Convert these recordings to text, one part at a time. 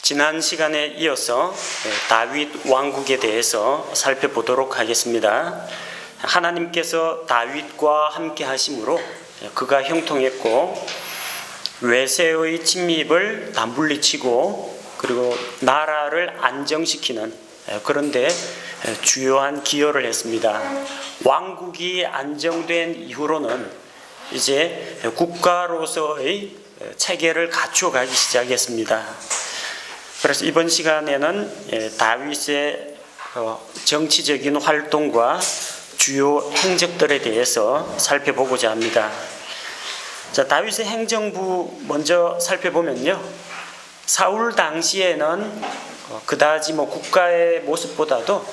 지난 시간에 이어서 다윗 왕국에 대해서 살펴보도록 하겠습니다. 하나님께서 다윗과 함께 하심으로 그가 형통했고 외세의 침입을 다 물리치고 그리고 나라를 안정시키는 그런데 주요한 기여를 했습니다. 왕국이 안정된 이후로는 이제 국가로서의 체계를 갖춰가기 시작했습니다. 그래서 이번 시간에는 다윗의 정치적인 활동과 주요 행적들에 대해서 살펴보고자 합니다. 자, 다윗의 행정부 먼저 살펴보면요, 사울 당시에는 그다지 국가의 모습보다도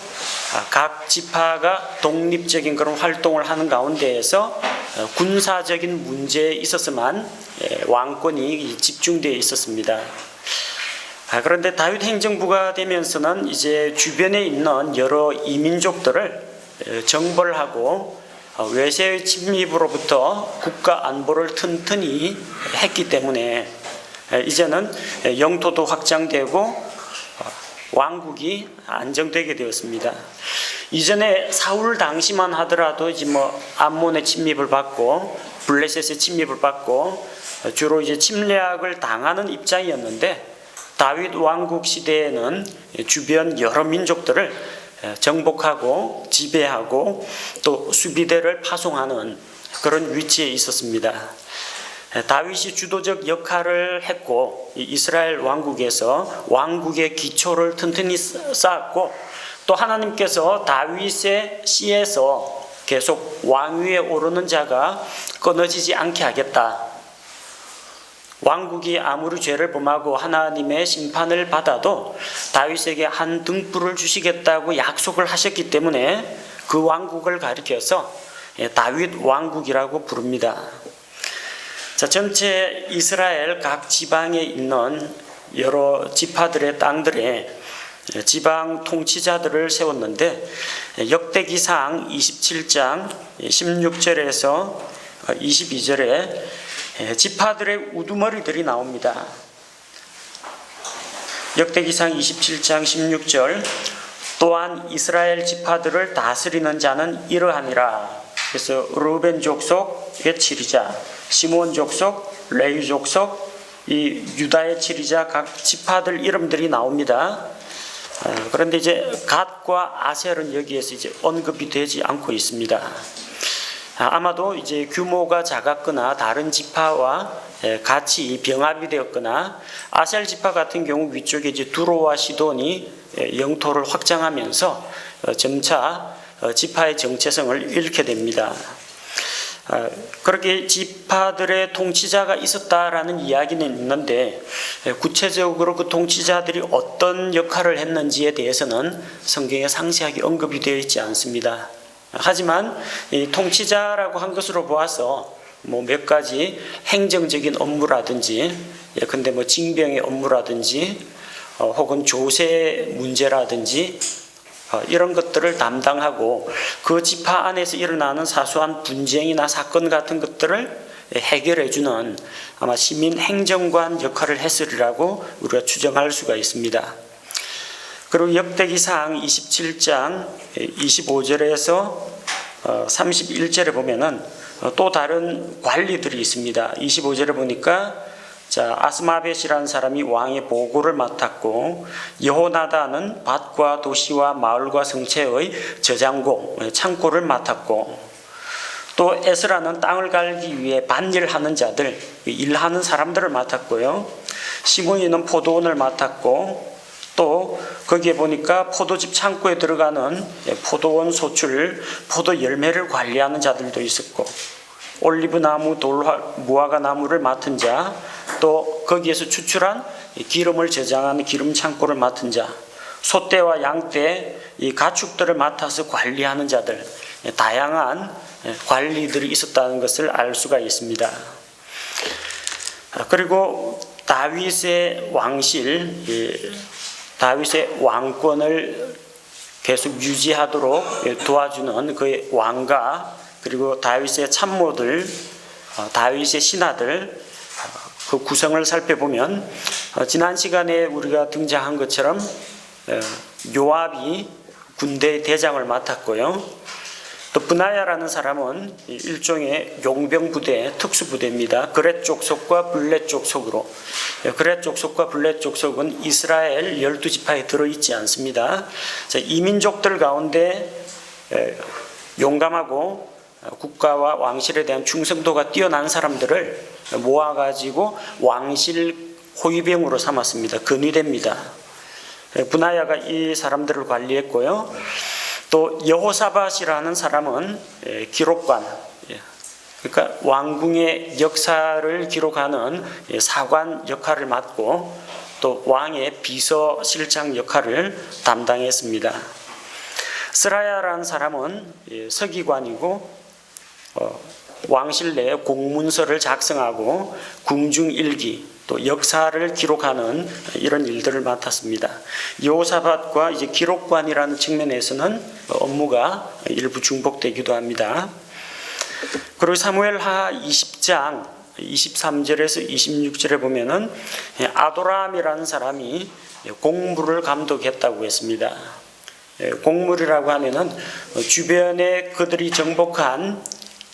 각 지파가 독립적인 그런 활동을 하는 가운데에서 군사적인 문제에 있어서만 왕권이 집중되어 있었습니다. 그런데 다윗 행정부가 되면서는 이제 주변에 있는 여러 이민족들을 정벌하고 외세의 침입으로부터 국가 안보를 튼튼히 했기 때문에 이제는 영토도 확장되고 왕국이 안정되게 되었습니다. 이전에 사울 당시만 하더라도 이제 암몬의 침입을 받고 블레셋의 침입을 받고 주로 이제 침략을 당하는 입장이었는데, 다윗 왕국 시대에는 주변 여러 민족들을 정복하고 지배하고 또 수비대를 파송하는 그런 위치에 있었습니다. 다윗이 주도적 역할을 했고 이스라엘 왕국에서 왕국의 기초를 튼튼히 쌓았고, 또 하나님께서 다윗의 씨에서 계속 왕위에 오르는 자가 끊어지지 않게 하겠다. 왕국이 아무리 죄를 범하고 하나님의 심판을 받아도 다윗에게 한 등불을 주시겠다고 약속을 하셨기 때문에 그 왕국을 가리켜서 다윗 왕국이라고 부릅니다. 자, 전체 이스라엘 각 지방에 있는 여러 지파들의 땅들에 지방 통치자들을 세웠는데, 역대기상 27장 16절에서 22절에 지파들의 우두머리들이 나옵니다. 역대기상 27장 16절, 또한 이스라엘 지파들을 다스리는 자는 이러하니라. 그래서 르벤 족속의 지리자, 시몬 족속, 레위 족속, 이 유다의 지리자 각 지파들 이름들이 나옵니다. 그런데 이제 갓과 아셀은 여기에서 이제 언급이 되지 않고 있습니다. 아마도 이제 규모가 작았거나 다른 지파와 같이 병합이 되었거나, 아셀 지파 같은 경우 위쪽에 이제 두로와 시돈이 영토를 확장하면서 점차 지파의 정체성을 잃게 됩니다. 그렇게 지파들의 통치자가 있었다라는 이야기는 있는데, 구체적으로 그 통치자들이 어떤 역할을 했는지에 대해서는 성경에 상세하게 언급이 되어 있지 않습니다. 하지만 이 통치자라고 한 것으로 보아서 몇 가지 행정적인 업무라든지, 예컨대 징병의 업무라든지 혹은 조세 문제라든지 이런 것들을 담당하고 그 지파 안에서 일어나는 사소한 분쟁이나 사건 같은 것들을 해결해주는 아마 시민 행정관 역할을 했으리라고 우리가 추정할 수가 있습니다. 그리고 역대기상 27장 25절에서 31절에 보면은 또 다른 관리들이 있습니다. 25절에 보니까 아스마벳이라는 사람이 왕의 보고를 맡았고, 여호나단은 밭과 도시와 마을과 성체의 저장고, 창고를 맡았고, 또 에스라는 땅을 갈기 위해 밭일하는 자들, 일하는 사람들을 맡았고요. 시므이는 포도원을 맡았고, 또 거기에 보니까 포도즙 창고에 들어가는 포도원 소출, 포도 열매를 관리하는 자들도 있었고, 올리브 나무, 무화과 나무를 맡은 자, 또 거기에서 추출한 기름을 저장하는 기름 창고를 맡은 자, 소떼와 양떼, 이 가축들을 맡아서 관리하는 자들, 다양한 관리들이 있었다는 것을 알 수가 있습니다. 그리고 다윗의 왕실, 다윗의 왕권을 계속 유지하도록 도와주는 그의 왕가, 그리고 다윗의 참모들, 다윗의 신하들, 그 구성을 살펴보면 지난 시간에 우리가 등장한 것처럼 요압이 군대의 대장을 맡았고요. 또 브나야라는 사람은 일종의 용병 부대, 특수 부대입니다. 그렛 족속과 블렛 족속으로. 그렛 족속과 블렛 족속은 이스라엘 12지파에 들어있지 않습니다. 이민족들 가운데 용감하고 국가와 왕실에 대한 충성도가 뛰어난 사람들을 모아가지고 왕실 호위병으로 삼았습니다. 근위대입니다. 브나야가 이 사람들을 관리했고요. 또 여호사밧이라는 사람은 기록관, 그러니까 왕궁의 역사를 기록하는 사관 역할을 맡고 또 왕의 비서실장 역할을 담당했습니다. 스라야라는 사람은 서기관이고 왕실 내 공문서를 작성하고 궁중일기 또 역사를 기록하는 이런 일들을 맡았습니다. 여호사밧과 이제 기록관이라는 측면에서는 업무가 일부 중복되기도 합니다. 그리고 사무엘하 20장 23절에서 26절에 보면은 아도람이라는 사람이 공물을 감독했다고 했습니다. 공물이라고 하면은 주변에 그들이 정복한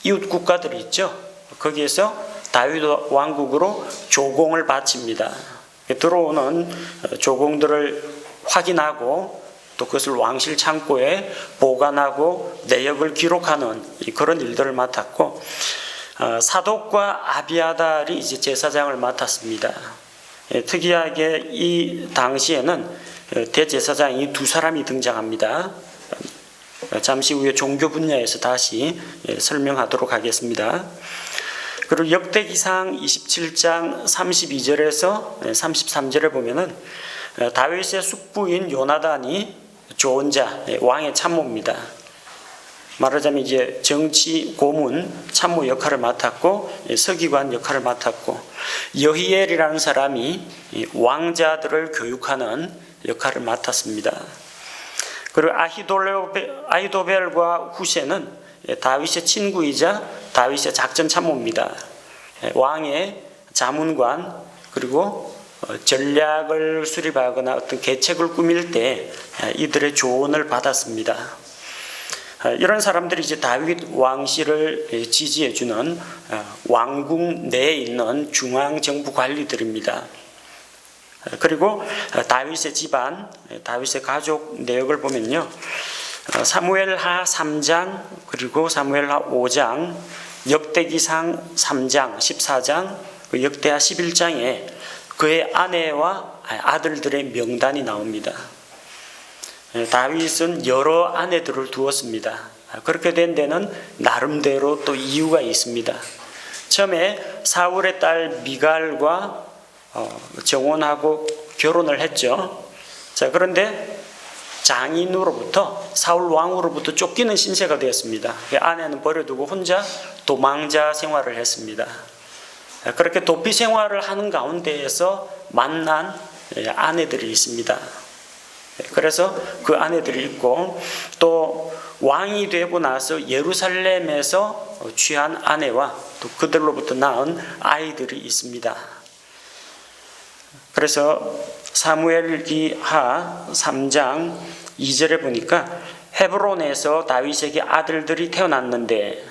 이웃 국가들이 있죠. 거기에서 다윗 왕국으로 조공을 바칩니다. 들어오는 조공들을 확인하고 또 그것을 왕실 창고에 보관하고 내역을 기록하는 그런 일들을 맡았고, 사독과 아비아달이 이제 제사장을 맡았습니다. 특이하게 이 당시에는 대제사장이 두 사람이 등장합니다. 잠시 후에 종교 분야에서 다시 설명하도록 하겠습니다. 그리고 역대기상 27장 32절에서 33절에 보면은 다윗의 숙부인 요나단이 좋은 자, 왕의 참모입니다. 말하자면 이제 정치 고문 참모 역할을 맡았고 서기관 역할을 맡았고, 여히엘이라는 사람이 왕자들을 교육하는 역할을 맡았습니다. 그리고 아히도벨과 후세는 다윗의 친구이자 다윗의 작전 참모입니다. 왕의 자문관 그리고 전략을 수립하거나 어떤 계책을 꾸밀 때 이들의 조언을 받았습니다. 이런 사람들이 이제 다윗 왕실을 지지해주는 왕궁 내에 있는 중앙정부 관리들입니다. 그리고 다윗의 집안, 다윗의 가족 내역을 보면요, 사무엘하 3장 그리고 사무엘하 5장, 역대기상 3장 14장, 역대하 11장에 그의 아내와 아들들의 명단이 나옵니다. 다윗은 여러 아내들을 두었습니다. 그렇게 된 데는 나름대로 또 이유가 있습니다. 처음에 사울의 딸 미갈과 정혼하고 결혼을 했죠. 자, 그런데 장인으로부터 사울 왕으로부터 쫓기는 신세가 되었습니다. 아내는 버려두고 혼자 도망자 생활을 했습니다. 그렇게 도피 생활을 하는 가운데에서 만난 아내들이 있습니다. 그래서 그 아내들이 있고, 또 왕이 되고 나서 예루살렘에서 취한 아내와 또 그들로부터 낳은 아이들이 있습니다. 그래서 사무엘기하 3장 2절에 보니까 헤브론에서 다윗에게 아들들이 태어났는데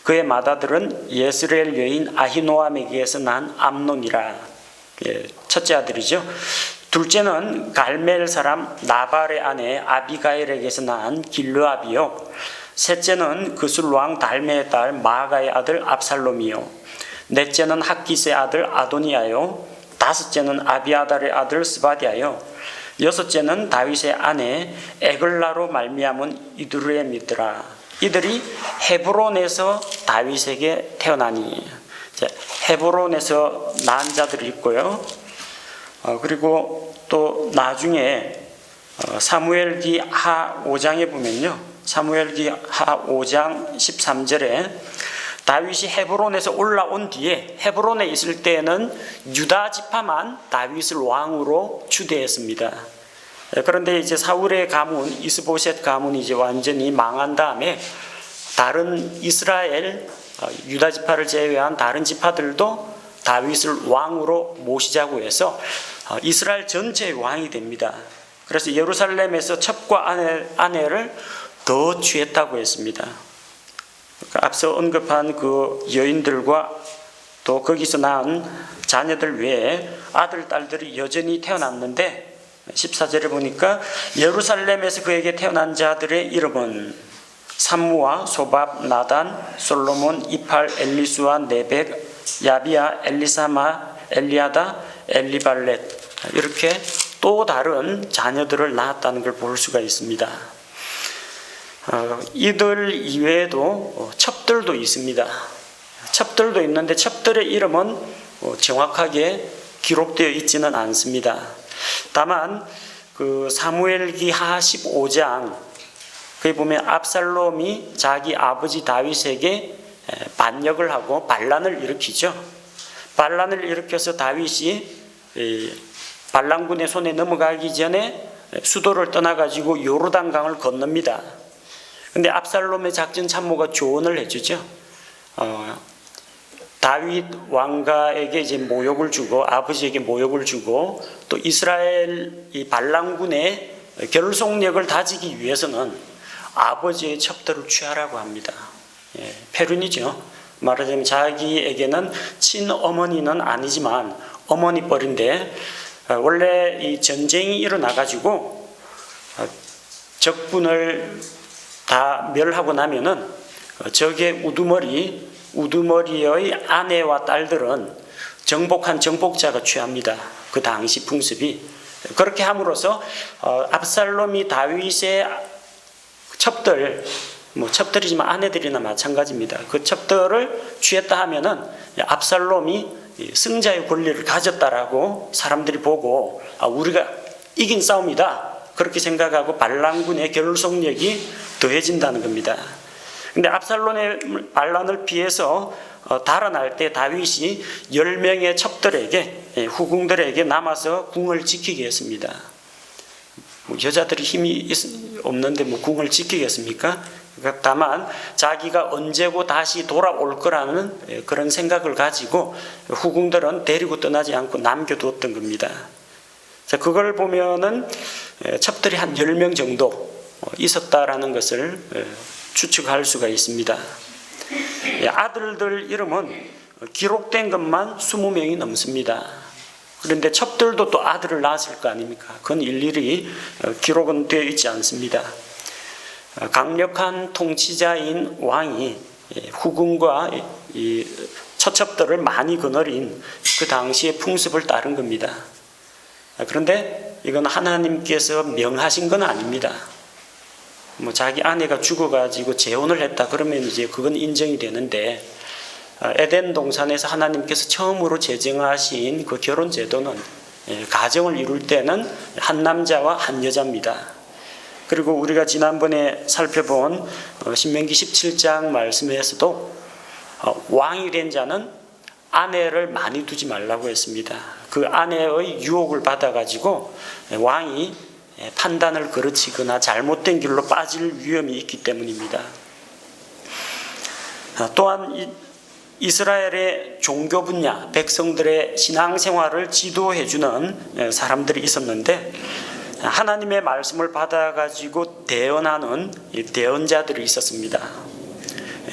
그의 맏아들은 예스레엘 여인 아히노암에게서 난 암논이라. 첫째 아들이죠. 둘째는 갈멜 사람 나발의 아내 아비가일에게서 낳은 길르압이요. 셋째는 그술 왕 달메의 딸 마아가의 아들 압살롬이요. 넷째는 학기스의 아들 아도니아요. 다섯째는 아비아달의 아들 스바디아요. 여섯째는 다윗의 아내 에글라로 말미암은 이두르엠이더라. 이들이 헤브론에서 다윗에게 태어나니. 헤브론에서 낳은 자들이 있고요. 그리고 또 나중에 사무엘기 하 5장에 보면요, 사무엘기 하 5장 13절에 다윗이 헤브론에서 올라온 뒤에 헤브론에 있을 때에는 유다 지파만 다윗을 왕으로 추대했습니다. 그런데 이제 사울의 가문 이스보셋 가문이 이제 완전히 망한 다음에 다른 이스라엘 유다 지파를 제외한 다른 지파들도 다윗을 왕으로 모시자고 해서 이스라엘 전체의 왕이 됩니다. 그래서 예루살렘에서 첩과 아내를 더 취했다고 했습니다. 앞서 언급한 그 여인들과 또 거기서 낳은 자녀들 외에 아들, 딸들이 여전히 태어났는데 14절에 보니까 예루살렘에서 그에게 태어난 자들의 이름은 삼무아, 소밥, 나단, 솔로몬, 이팔, 엘리수아, 네벡, 야비야, 엘리사마, 엘리아다, 엘리발렛, 이렇게 또 다른 자녀들을 낳았다는 걸 볼 수가 있습니다. 이들 이외에도 첩들도 있습니다. 첩들도 있는데 첩들의 이름은 정확하게 기록되어 있지는 않습니다. 다만 그 사무엘기 하 15장 거기 보면 압살롬이 자기 아버지 다윗에게 반역을 하고 반란을 일으키죠. 반란을 일으켜서 다윗이 반란군의 손에 넘어가기 전에 수도를 떠나가지고 요르단강을 건넙니다. 근데 압살롬의 작전 참모가 조언을 해주죠. 다윗 왕가에게 이제 모욕을 주고 아버지에게 모욕을 주고 또 이스라엘 이 반란군의 결속력을 다지기 위해서는 아버지의 첩들을 취하라고 합니다. 페륜이죠. 말하자면 자기에게는 친어머니는 아니지만 어머니 뻘인데 원래 이 전쟁이 일어나가지고 적군을 다 멸하고 나면은 적의 우두머리의 아내와 딸들은 정복한 정복자가 취합니다. 그 당시 풍습이. 그렇게 함으로써 압살롬이 다윗의 첩들, 첩들이지만 아내들이나 마찬가지입니다. 그 첩들을 취했다 하면은 압살롬이 승자의 권리를 가졌다라고 사람들이 보고 우리가 이긴 싸움이다 그렇게 생각하고 반란군의 결속력이 더해진다는 겁니다. 근데 압살롬의 반란을 피해서 달아날 때 다윗이 10명의 첩들에게 후궁들에게 남아서 궁을 지키게 했습니다. 여자들이 힘이 없는데 궁을 지키겠습니까? 다만 자기가 언제고 다시 돌아올 거라는 그런 생각을 가지고 후궁들은 데리고 떠나지 않고 남겨두었던 겁니다. 그걸 보면은 첩들이 한 10명 정도 있었다라는 것을 추측할 수가 있습니다. 아들들 이름은 기록된 것만 20명이 넘습니다. 그런데 첩들도 또 아들을 낳았을 거 아닙니까? 그건 일일이 기록은 되어 있지 않습니다. 강력한 통치자인 왕이 후궁과 이 처첩들을 많이 거느린 그 당시의 풍습을 따른 겁니다. 그런데 이건 하나님께서 명하신 건 아닙니다. 자기 아내가 죽어가지고 재혼을 했다 그러면 이제 그건 인정이 되는데 에덴 동산에서 하나님께서 처음으로 제정하신 그 결혼 제도는 가정을 이룰 때는 한 남자와 한 여자입니다. 그리고 우리가 지난번에 살펴본 신명기 17장 말씀에서도 왕이 된 자는 아내를 많이 두지 말라고 했습니다. 그 아내의 유혹을 받아가지고 왕이 판단을 거르치거나 잘못된 길로 빠질 위험이 있기 때문입니다. 또한 이스라엘의 종교 분야, 백성들의 신앙생활을 지도해주는 사람들이 있었는데 하나님의 말씀을 받아가지고 대언하는 대언자들이 있었습니다.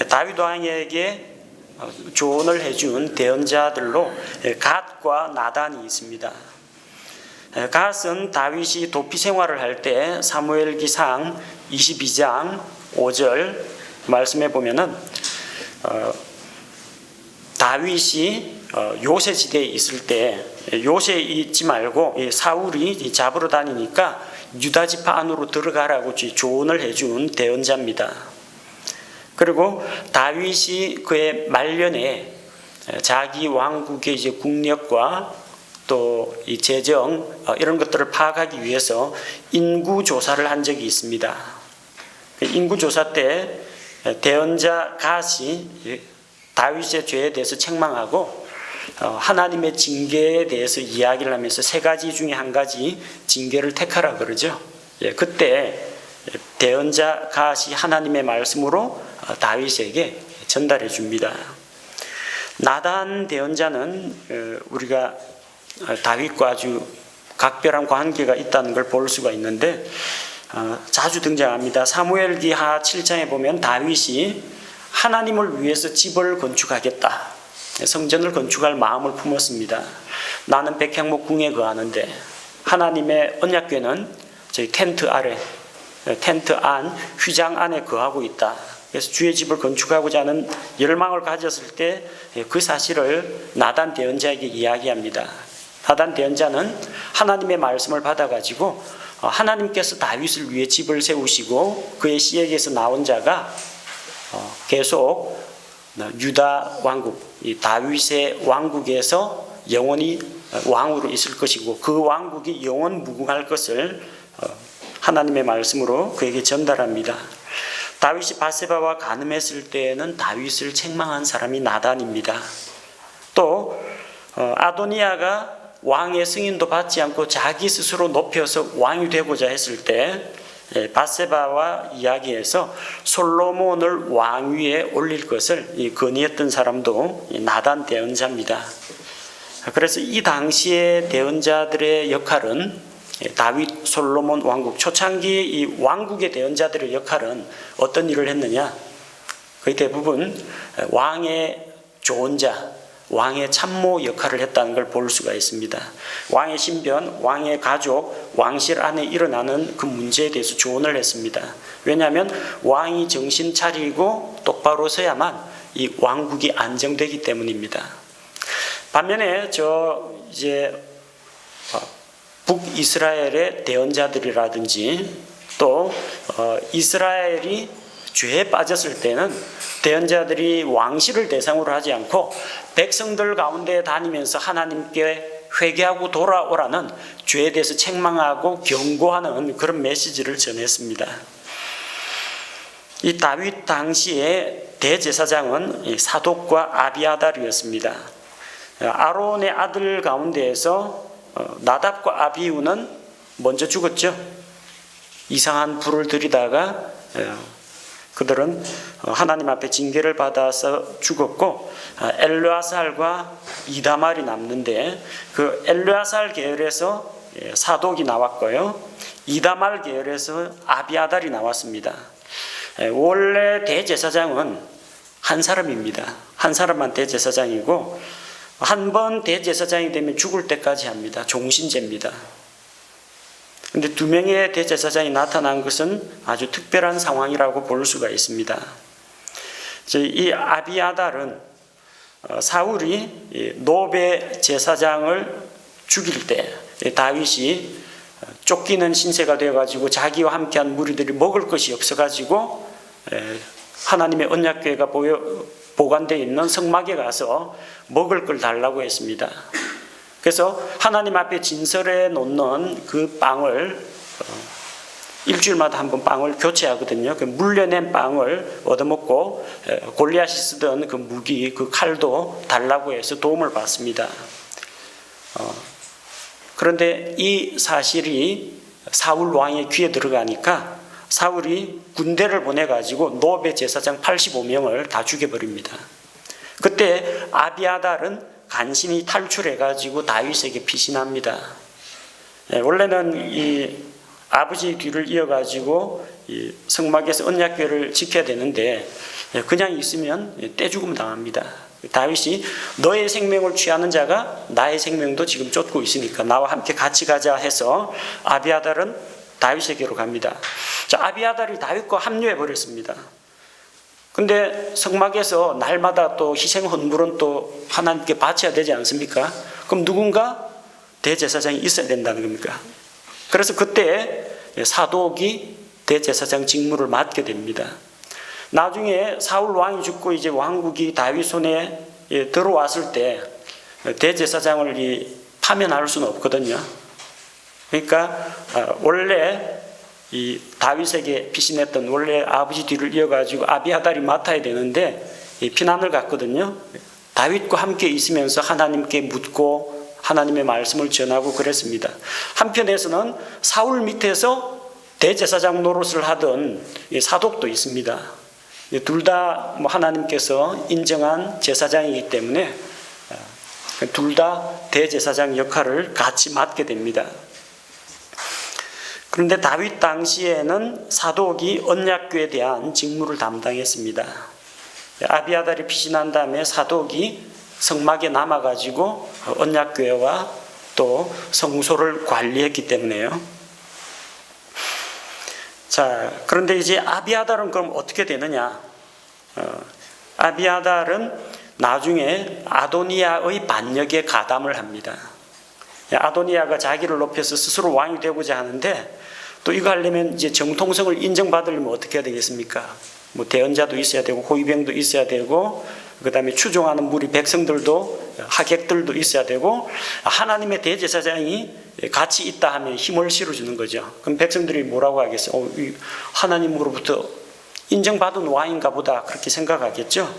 다윗 왕에게 조언을 해준 대언자들로 갓과 나단이 있습니다. 갓은 다윗이 도피 생활을 할 때 사무엘기상 22장 5절 말씀에 보면은 다윗이 요새 지대에 있을 때 요새에 있지 말고 사울이 잡으러 다니니까 유다 지파 안으로 들어가라고 조언을 해준 대언자입니다. 그리고 다윗이 그의 말년에 자기 왕국의 이제 국력과 또 이 재정 이런 것들을 파악하기 위해서 인구 조사를 한 적이 있습니다. 인구 조사 때 대언자 갓이 다윗의 죄에 대해서 책망하고 하나님의 징계에 대해서 이야기를 하면서 세 가지 중에 한 가지 징계를 택하라 그러죠. 그때 대언자 갓이 하나님의 말씀으로 다윗에게 전달해 줍니다. 나단 대언자는 우리가 다윗과 아주 각별한 관계가 있다는 걸 볼 수가 있는데 자주 등장합니다. 사무엘기하 7장에 보면 다윗이 하나님을 위해서 집을 건축하겠다, 성전을 건축할 마음을 품었습니다. 나는 백향목 궁에 거하는데 하나님의 언약궤는 저희 텐트 안, 휘장 안에 거하고 있다. 그래서 주의 집을 건축하고자 하는 열망을 가졌을 때 그 사실을 나단 대언자에게 이야기합니다. 나단 대언자는 하나님의 말씀을 받아가지고 하나님께서 다윗을 위해 집을 세우시고 그의 씨에게서 나온 자가 계속 유다 왕국, 이 다윗의 왕국에서 영원히 왕으로 있을 것이고 그 왕국이 영원 무궁할 것을 하나님의 말씀으로 그에게 전달합니다. 다윗이 밧세바와 간음했을 때에는 다윗을 책망한 사람이 나단입니다. 또 아도니아가 왕의 승인도 받지 않고 자기 스스로 높여서 왕이 되고자 했을 때 밧세바와 이야기해서 솔로몬을 왕위에 올릴 것을 건의했던 사람도 나단 대언자입니다. 그래서 이 당시의 대언자들의 역할은 다윗 솔로몬 왕국 초창기 이 왕국의 대언자들의 역할은 어떤 일을 했느냐? 거의 대부분 왕의 조언자, 왕의 참모 역할을 했다는 걸 볼 수가 있습니다. 왕의 신변, 왕의 가족, 왕실 안에 일어나는 그 문제에 대해서 조언을 했습니다. 왜냐하면 왕이 정신 차리고 똑바로 서야만 이 왕국이 안정되기 때문입니다. 반면에 북이스라엘의 대언자들이라든지 또 이스라엘이 죄에 빠졌을 때는 대언자들이 왕실을 대상으로 하지 않고 백성들 가운데 다니면서 하나님께 회개하고 돌아오라는 죄에 대해서 책망하고 경고하는 그런 메시지를 전했습니다. 이 다윗 당시의 대제사장은 사독과 아비아달이었습니다. 아론의 아들 가운데에서 나답과 아비후는 먼저 죽었죠. 이상한 불을 들이다가 그들은 하나님 앞에 징계를 받아서 죽었고 엘르아살과 이다말이 남는데 그 엘르아살 계열에서 사독이 나왔고요. 이다말 계열에서 아비아달이 나왔습니다. 원래 대제사장은 한 사람입니다. 한 사람만 대제사장이고 한 번 대제사장이 되면 죽을 때까지 합니다. 종신제입니다. 그런데 두 명의 대제사장이 나타난 것은 아주 특별한 상황이라고 볼 수가 있습니다. 이 아비아달은 사울이 노베 제사장을 죽일 때 다윗이 쫓기는 신세가 되어가지고 자기와 함께한 무리들이 먹을 것이 없어가지고 하나님의 언약궤가 보관되어 있는 성막에 가서 먹을 걸 달라고 했습니다. 그래서 하나님 앞에 진설해 놓는 그 빵을 일주일마다 한 번 빵을 교체하거든요. 그 물려낸 빵을 얻어먹고 골리앗이 쓰던 그 무기, 그 칼도 달라고 해서 도움을 받습니다. 그런데 이 사실이 사울 왕의 귀에 들어가니까 사울이 군대를 보내가지고 노베 제사장 85명을 다 죽여버립니다. 그때 아비아달은 간신히 탈출해가지고 다윗에게 피신합니다. 원래는 이 아버지 뒤를 이어가지고 이 성막에서 언약궤를 지켜야 되는데 그냥 있으면 떼죽음 당합니다. 다윗이 너의 생명을 취하는 자가 나의 생명도 지금 쫓고 있으니까 나와 함께 같이 가자 해서 아비아달은 다윗에게로 갑니다. 자, 아비아달이 다윗과 합류해 버렸습니다. 근데 성막에서 날마다 또 희생 헌물은 또 하나님께 바쳐야 되지 않습니까? 그럼 누군가 대제사장이 있어야 된다는 겁니까? 그래서 그때 사독이 대제사장 직무를 맡게 됩니다. 나중에 사울 왕이 죽고 이제 왕국이 다윗 손에 들어왔을 때 대제사장을 파면할 수는 없거든요. 그러니까 원래 이 다윗에게 피신했던 원래 아버지 뒤를 이어가지고 아비아달이 맡아야 되는데 피난을 갔거든요. 다윗과 함께 있으면서 하나님께 묻고 하나님의 말씀을 전하고 그랬습니다. 한편에서는 사울 밑에서 대제사장 노릇을 하던 사독도 있습니다. 둘 다 하나님께서 인정한 제사장이기 때문에 둘 다 대제사장 역할을 같이 맡게 됩니다. 그런데 다윗 당시에는 사독이 언약궤에 대한 직무를 담당했습니다. 아비아달이 피신한 다음에 사독이 성막에 남아가지고 언약궤와 또 성소를 관리했기 때문에요. 자, 그런데 이제 아비아달은 그럼 어떻게 되느냐? 아비아달은 나중에 아도니아의 반역에 가담을 합니다. 아도니아가 자기를 높여서 스스로 왕이 되고자 하는데 또 이거 하려면 이제 정통성을 인정받으려면 어떻게 해야 되겠습니까? 뭐 대언자도 있어야 되고 호위병도 있어야 되고 그다음에 추종하는 무리 백성들도 하객들도 있어야 되고 하나님의 대제사장이 같이 있다 하면 힘을 실어주는 거죠. 그럼 백성들이 뭐라고 하겠어요? 하나님으로부터 인정받은 왕인가 보다 그렇게 생각하겠죠.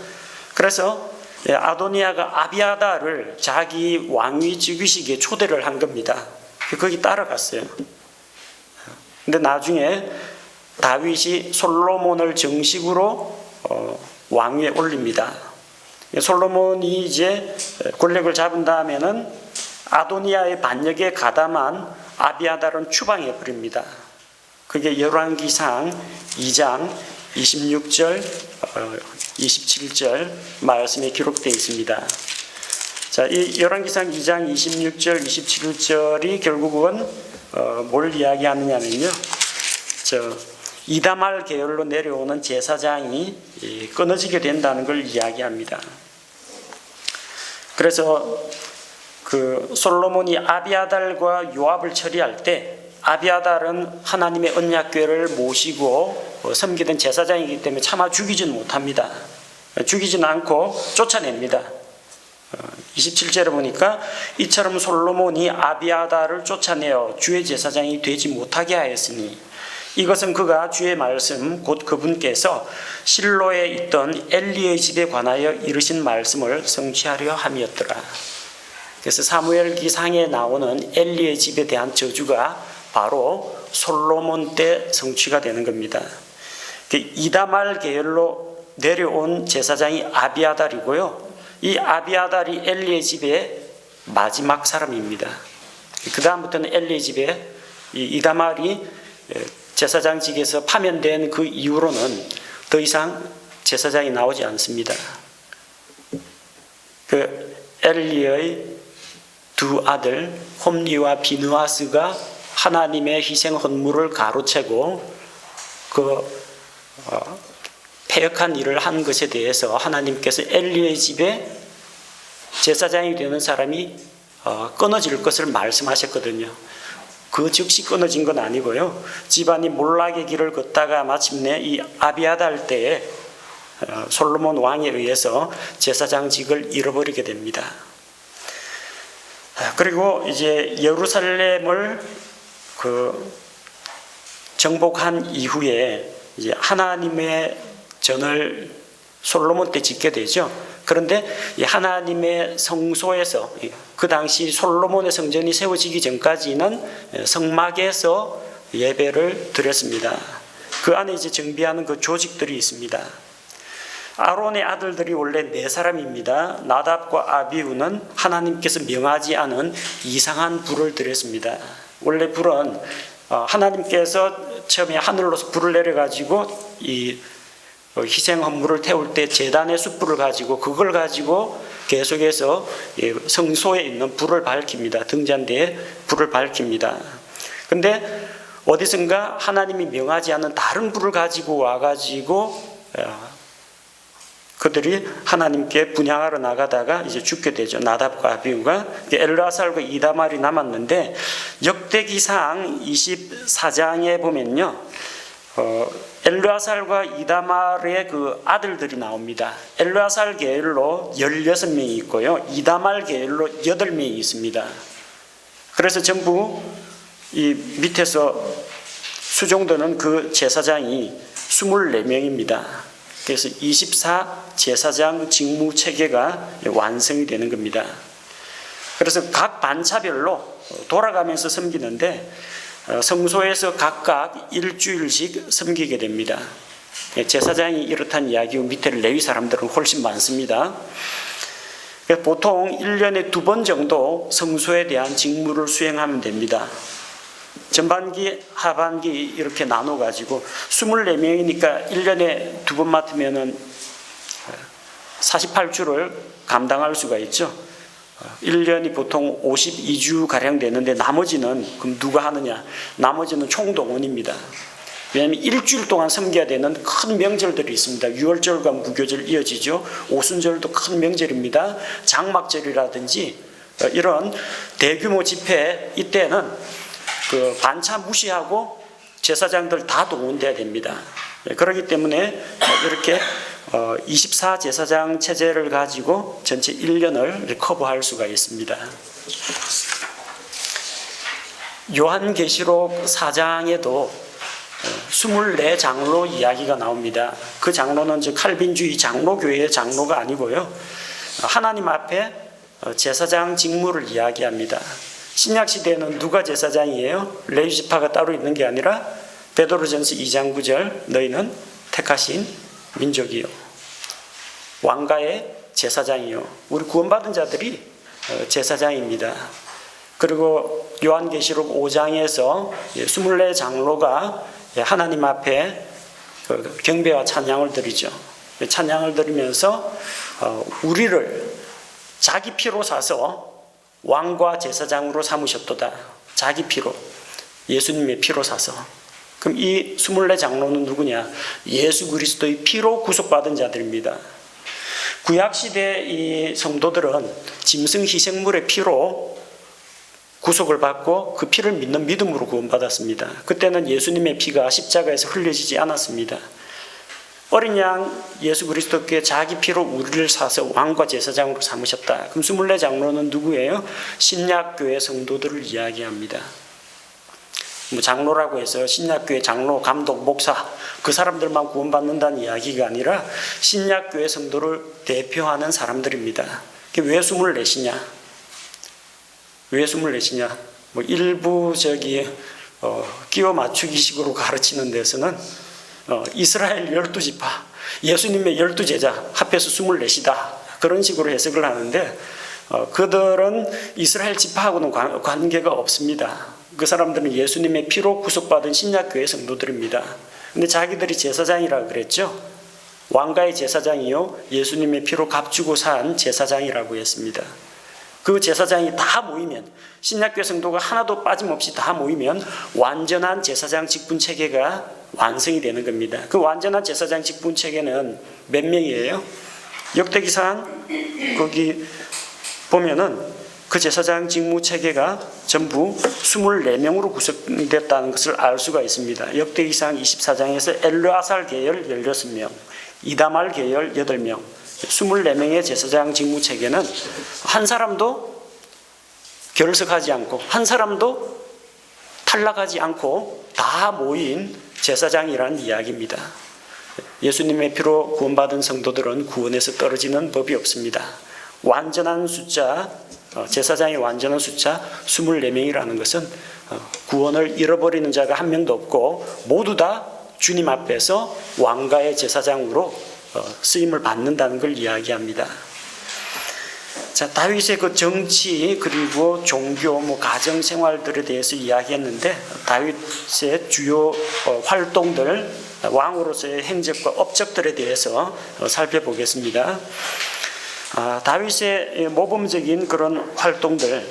그래서 아도니아가 아비아달을 자기 왕위 즉위식에 초대를 한 겁니다. 거기 따라갔어요. 근데 나중에 다윗이 솔로몬을 정식으로 왕위에 올립니다. 솔로몬이 이제 권력을 잡은 다음에는 아도니아의 반역에 가담한 아비아달은 추방해 버립니다. 그게 열왕기상 2장 26절 27절 말씀에 기록되어 있습니다. 자, 이 열왕기상 2장 26절 27절이 결국은 뭘 이야기하느냐면요. 이다말 계열로 내려오는 제사장이 끊어지게 된다는 걸 이야기합니다. 그래서 그 솔로몬이 아비아달과 요압을 처리할 때 아비아달은 하나님의 언약궤를 모시고 섬기던 제사장이기 때문에 차마 죽이지는 못합니다. 죽이지는 않고 쫓아냅니다. 27절에 보니까 이처럼 솔로몬이 아비아달을 쫓아내어 주의 제사장이 되지 못하게 하였으니 이것은 그가 주의 말씀 곧 그분께서 실로에 있던 엘리의 집에 관하여 이르신 말씀을 성취하려 함이었더라. 그래서 사무엘기상에 나오는 엘리의 집에 대한 저주가 바로 솔로몬 때 성취가 되는 겁니다. 이다말 계열로 내려온 제사장이 아비아달이고요. 이 아비아달이 엘리의 집의 마지막 사람입니다. 그 다음부터는 엘리의 집에 이다말이 제사장직에서 파면된 그 이후로는 더 이상 제사장이 나오지 않습니다. 그 엘리의 두 아들 홈리와 비느하스가 하나님의 희생 헌물을 가로채고 그 패역한 일을 한 것에 대해서 하나님께서 엘리의 집에 제사장이 되는 사람이 끊어질 것을 말씀하셨거든요. 그 즉시 끊어진 건 아니고요. 집안이 몰락의 길을 걷다가 마침내 이 아비아달 때에 솔로몬 왕에 의해서 제사장직을 잃어버리게 됩니다. 그리고 이제 예루살렘을 정복한 이후에 이제 하나님의 전을 솔로몬 때 짓게 되죠. 그런데 이 하나님의 성소에서 그 당시 솔로몬의 성전이 세워지기 전까지는 성막에서 예배를 드렸습니다. 그 안에 이제 정비하는 그 조직들이 있습니다. 아론의 아들들이 원래 4사람입니다. 나답과 아비후는 하나님께서 명하지 않은 이상한 불을 드렸습니다. 원래 불은 하나님께서 처음에 하늘로서 불을 내려가지고 이 희생 헌물을 태울 때 제단의 숯불을 가지고 그걸 가지고 계속해서 성소에 있는 불을 밝힙니다. 등잔대에 불을 밝힙니다. 근데 어디선가 하나님이 명하지 않은 다른 불을 가지고 와가지고 그들이 하나님께 분향하러 나가다가 이제 죽게 되죠. 나답과 아비후가. 엘르아살과 이다말이 남았는데 역대기상 24장에 보면요. 엘르아살과 이다말의 그 아들들이 나옵니다. 엘르아살 계열로 16명이 있고요. 이다말 계열로 8명이 있습니다. 그래서 전부 이 밑에서 수종되는 그 제사장이 24명입니다. 그래서 24 제사장 직무 체계가 완성이 되는 겁니다. 그래서 각 반차별로 돌아가면서 섬기는데 성소에서 각각 일주일씩 섬기게 됩니다. 제사장이 이렇다는 이야기고 밑에 레위 사람들은 훨씬 많습니다. 보통 1년에 2번 정도 성소에 대한 직무를 수행하면 됩니다. 전반기, 하반기 이렇게 나눠가지고 24명이니까 1년에 2번 맡으면은 48주를 감당할 수가 있죠. 1년이 보통 52주가량 되는데 나머지는 그럼 누가 하느냐? 나머지는 총동원입니다. 왜냐하면 일주일 동안 섬겨야 되는 큰 명절들이 있습니다. 유월절과 무교절 이어지죠. 오순절도 큰 명절입니다. 장막절이라든지 이런 대규모 집회 이때는 그 반차 무시하고 제사장들 다 동원돼야 됩니다. 그렇기 때문에 이렇게 24제사장 체제를 가지고 전체 1년을 커버할 수가 있습니다. 요한계시록 4장에도 24장로 이야기가 나옵니다. 그 장로는 칼빈주의 장로교회의 장로가 아니고요. 하나님 앞에 제사장 직무를 이야기합니다. 신약시대에는 누가 제사장이에요? 레위지파가 따로 있는 게 아니라 베드로전서 2장 9절 너희는 택하신 민족이요 왕가의 제사장이요. 우리 구원받은 자들이 제사장입니다. 그리고 요한계시록 5장에서 24장로가 하나님 앞에 경배와 찬양을 드리죠. 찬양을 드리면서 우리를 자기 피로 사서 왕과 제사장으로 삼으셨도다. 자기 피로, 예수님의 피로 사서. 그럼 이 24장로는 누구냐? 예수 그리스도의 피로 구속받은 자들입니다. 구약시대 이 성도들은 짐승 희생물의 피로 구속을 받고 그 피를 믿는 믿음으로 구원받았습니다. 그때는 예수님의 피가 십자가에서 흘려지지 않았습니다. 어린 양 예수 그리스도께 자기 피로 우리를 사서 왕과 제사장으로 삼으셨다. 그럼 24장로는 누구예요? 신약교회 성도들을 이야기합니다. 장로라고 해서 신약교회 장로, 감독, 목사 그 사람들만 구원받는다는 이야기가 아니라 신약교회 성도를 대표하는 사람들입니다. 왜 24이냐? 왜 24이냐? 일부 끼워 맞추기식으로 가르치는 데서는 이스라엘 12지파, 예수님의 12제자 합해서 24이다. 그런 식으로 해석을 하는데 그들은 이스라엘 지파하고는 관계가 없습니다. 그 사람들은 예수님의 피로 구속받은 신약교회 성도들입니다. 근데 자기들이 제사장이라고 그랬죠. 왕가의 제사장이요 예수님의 피로 값주고 산 제사장이라고 했습니다. 그 제사장이 다 모이면 신약교회 성도가 하나도 빠짐없이 다 모이면 완전한 제사장 직분체계가 완성이 되는 겁니다. 그 완전한 제사장 직분체계는 몇 명이에요? 역대기상 거기 보면은 그 제사장 직무체계가 전부 24명으로 구성됐다는 것을 알 수가 있습니다. 역대기상 24장에서 엘르아살 계열 16명, 이다말 계열 8명, 24명의 제사장 직무체계는 한 사람도 결석하지 않고 한 사람도 탈락하지 않고 다 모인 제사장이라는 이야기입니다. 예수님의 피로 구원받은 성도들은 구원에서 떨어지는 법이 없습니다. 완전한 숫자, 제사장의 완전한 숫자 24명이라는 것은 구원을 잃어버리는 자가 한 명도 없고 모두 다 주님 앞에서 왕가의 제사장으로 쓰임을 받는다는 걸 이야기합니다. 자, 다윗의 그 정치 그리고 종교, 가정 생활들에 대해서 이야기했는데 다윗의 주요 활동들, 왕으로서의 행적과 업적들에 대해서 살펴보겠습니다. 다윗의 모범적인 그런 활동들,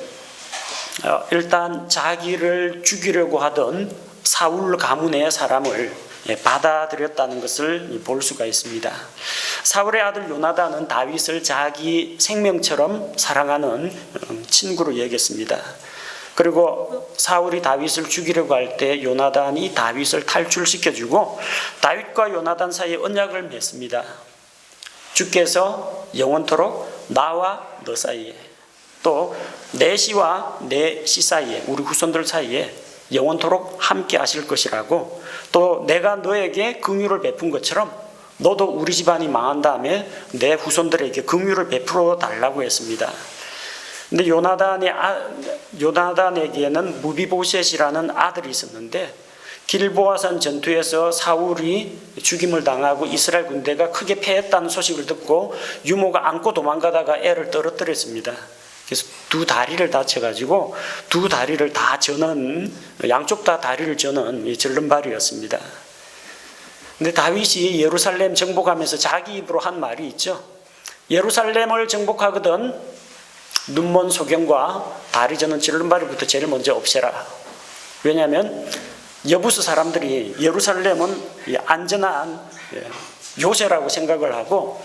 일단 자기를 죽이려고 하던 사울 가문의 사람을 받아들였다는 것을 볼 수가 있습니다. 사울의 아들 요나단은 다윗을 자기 생명처럼 사랑하는 친구로 여겼습니다. 그리고 사울이 다윗을 죽이려고 할 때 요나단이 다윗을 탈출시켜주고 다윗과 요나단 사이에 언약을 맺습니다. 주께서 영원토록 나와 너 사이에 또 내 씨와 내 씨 사이에 우리 후손들 사이에 영원토록 함께 하실 것이라고, 또 내가 너에게 긍휼을 베푼 것처럼 너도 우리 집안이 망한 다음에 내 후손들에게 긍휼을 베풀어 달라고 했습니다. 근데 요나단에게는 무비보셋이라는 아들이 있었는데 길보아산 전투에서 사울이 죽임을 당하고 이스라엘 군대가 크게 패했다는 소식을 듣고 유모가 안고 도망가다가 애를 떨어뜨렸습니다. 그래서 두 다리를 다쳐가지고 두 다리를 다 저는, 양쪽 다 다리를 저는 이 절름발이었습니다. 근데 다윗이 예루살렘 정복하면서 자기 입으로 한 말이 있죠. 예루살렘을 정복하거든 눈먼 소경과 다리 저는 절름발이부터 제일 먼저 없애라. 왜냐하면 여부수 사람들이 예루살렘은 안전한 요새라고 생각을 하고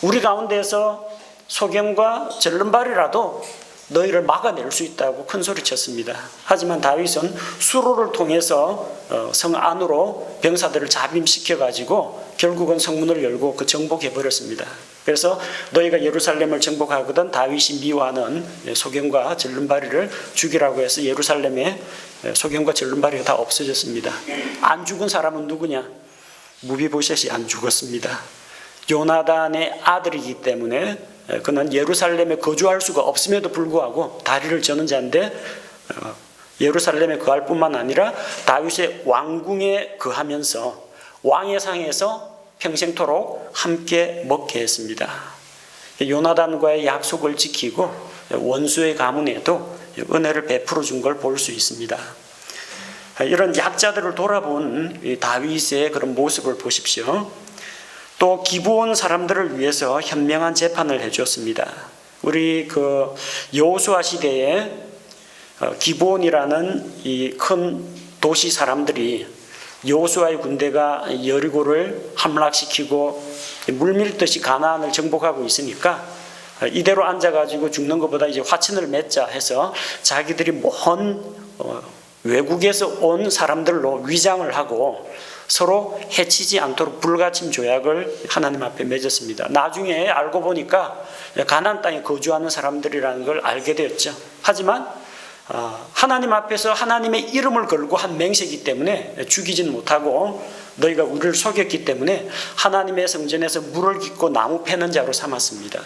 우리 가운데서 소경과 절름발이라도 너희를 막아낼 수 있다고 큰 소리 쳤습니다. 하지만 다윗은 수로를 통해서 성 안으로 병사들을 잡임시켜 가지고 결국은 성문을 열고 그 정복해 버렸습니다. 그래서 너희가 예루살렘을 정복하거든 다윗이 미워하는 소경과 절름발이를 죽이라고 해서 예루살렘에 소경과 절름발이가 다 없어졌습니다. 안 죽은 사람은 누구냐? 무비보셋이 안 죽었습니다. 요나단의 아들이기 때문에 그는 예루살렘에 거주할 수가 없음에도 불구하고 다리를 저는 자인데 예루살렘에 거할 뿐만 아니라 다윗의 왕궁에 거하면서 왕의 상에서 평생토록 함께 먹게 했습니다. 요나단과의 약속을 지키고 원수의 가문에도 은혜를 베풀어 준 걸 볼 수 있습니다. 이런 약자들을 돌아본 다윗의 그런 모습을 보십시오. 또 기브온 사람들을 위해서 현명한 재판을 해주었습니다. 우리 그 여호수아 시대에 기브온이라는 이 큰 도시 사람들이 여호수아의 군대가 여리고를 함락시키고 물밀듯이 가나안을 정복하고 있으니까 이대로 앉아가지고 죽는 것보다 이제 화친을 맺자 해서 자기들이 먼 외국에서 온 사람들로 위장을 하고 서로 해치지 않도록 불가침 조약을 하나님 앞에 맺었습니다. 나중에 알고 보니까 가나안 땅에 거주하는 사람들이라는 걸 알게 되었죠. 하지만 하나님 앞에서 하나님의 이름을 걸고 한 맹세이기 때문에 죽이진 못하고 너희가 우리를 속였기 때문에 하나님의 성전에서 물을 깃고 나무 패는 자로 삼았습니다.